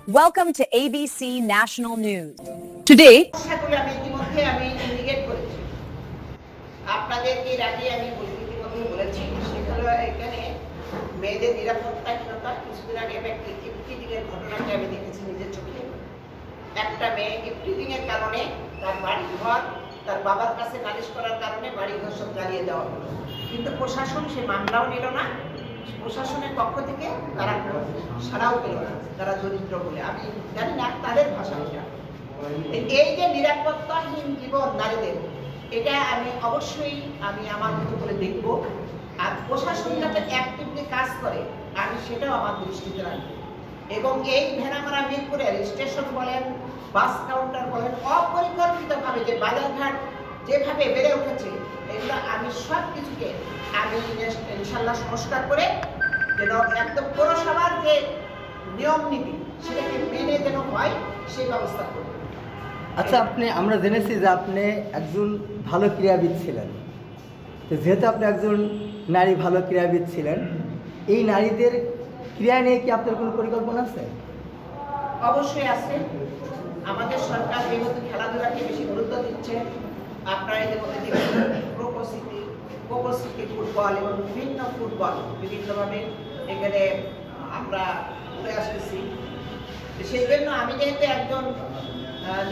Welcome to ABC National News. Today, আপনাদেরকে এর আগে আমি ইতিমধ্যে বলেছি সেটা এখানে মেয়েদের নিরাপত্তাহীনতা কিছুদিন আগে একটা ইফটিজিং এর ঘটনাকে আমি দেখেছি নিজের চোখে। একটা মেয়ে ইফটিজিং এর কারণে তার বাড়ি ঘর তার বাবার কাছে নালিশ করার কারণে বাড়ি ঘর সব জ্বালিয়ে দেওয়া হলো, কিন্তু প্রশাসন সে মামলাও নিল না। প্রশাসনের পক্ষ থেকে তারা সাড়াও পেল না, তারা দরিদ্র বলে। আমি জানি না তাদের ভাষা এটা। এই যে নিরাপত্তাহীন জীবন নারীদের, এটা আমি অবশ্যই আমার মতো করে দেখব। আর প্রশাসন যাতে অ্যাক্টিভলি কাজ করে আমি সেটাও আমার দৃষ্টিতে রাখবো। এবং এই ভেড়ামারা মিরপুরের স্টেশন বলেন, বাস কাউন্টার বলেন, অপরিকল্পিতভাবে যে বাজারঘাট যেভাবে বেড়ে উঠেছে, এগুলো আমি সব কিছুকে আমি ইনশাল্লাহ সংস্কার করে যেন একদম পৌরসভার যে নিয়ম নীতি সেটাকে মেনে যেন হয় সেই ব্যবস্থা করব। আচ্ছা, আমরা জেনেছি যে আপনি একজন ভালো ক্রীড়াবিদ ছিলেন। তো যেহেতু আপনি একজন নারী ভালো ক্রীড়াবিদ ছিলেন, এই নারীদের ক্রীড়া নিয়ে কি আপনার কোনো পরিকল্পনা আছে? অবশ্যই আছে। আমাদের সরকার যেহেতু খেলাধুলাকে বেশি গুরুত্ব দিচ্ছে, আপনারা এদের মধ্যে দেখবেন প্রোপোসিটি ফুটবল এবং বিভিন্ন ফুটবল বিভিন্নভাবে এখানে আমরা উঠে আসতেছি। সেই জন্য আমি যেহেতু একজন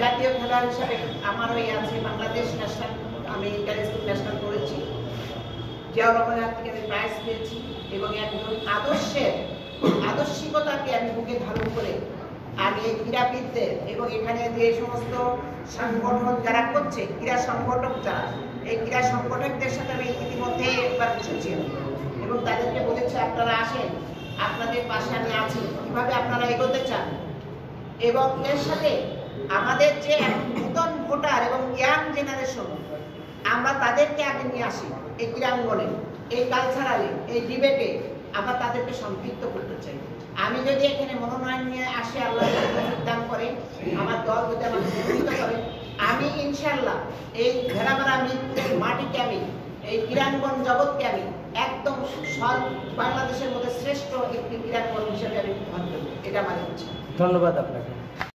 জাতীয় খেলোয়াড় হিসেবে আমার ওই আছে বাংলাদেশ ন্যাশনাল, আমি ইন্টারন্যাশনাল ন্যাশনাল করেছি, জিয়াউর রহমানের থেকে আমি প্রাইজ পেয়েছি এবং একজন আদর্শিকতাকে আমি বুকে ধারণ করে আমি এই ক্রীড়াবিদদের এবং এখানে যে সমস্ত সংগঠন যারা করছে, ক্রীড়া সংগঠক যারা, এই ক্রীড়া সংগঠকদের সাথে আমি ইতিমধ্যে একবার বসেছি এবং তাদেরকে বলেছি আপনারা আসেন, আপনাদের পাশে আমি আছি, কিভাবে আপনারা এগোতে চান। এবং এর সাথে আমাদের যে নতুন ভোটার এবং ইয়াং জেনারেশন, আমরা তাদেরকে আগে নিয়ে আসি এই ক্রীড়াঙ্গনে, এই কালচারালে, এই ডিবেটে আমরা তাদেরকে সম্পৃক্ত করতে চাই। আমি যদি এখানে মনোনয়ন নিয়ে আসি, আল্লাহ দান করে, আমার দল যদি আমাকে সমর্থিত করে, আমি ইনশাল্লাহ এই ভেড়ামারা মাটিকে আমি এই ক্রীড়াঙ্গন জগৎকে আমি একদম বাংলাদেশের মধ্যে শ্রেষ্ঠ একটি ক্রীড়াঙ্গন হিসেবে আমি গ্রহণ করব। এটা আমার ইচ্ছা। ধন্যবাদ আপনাকে।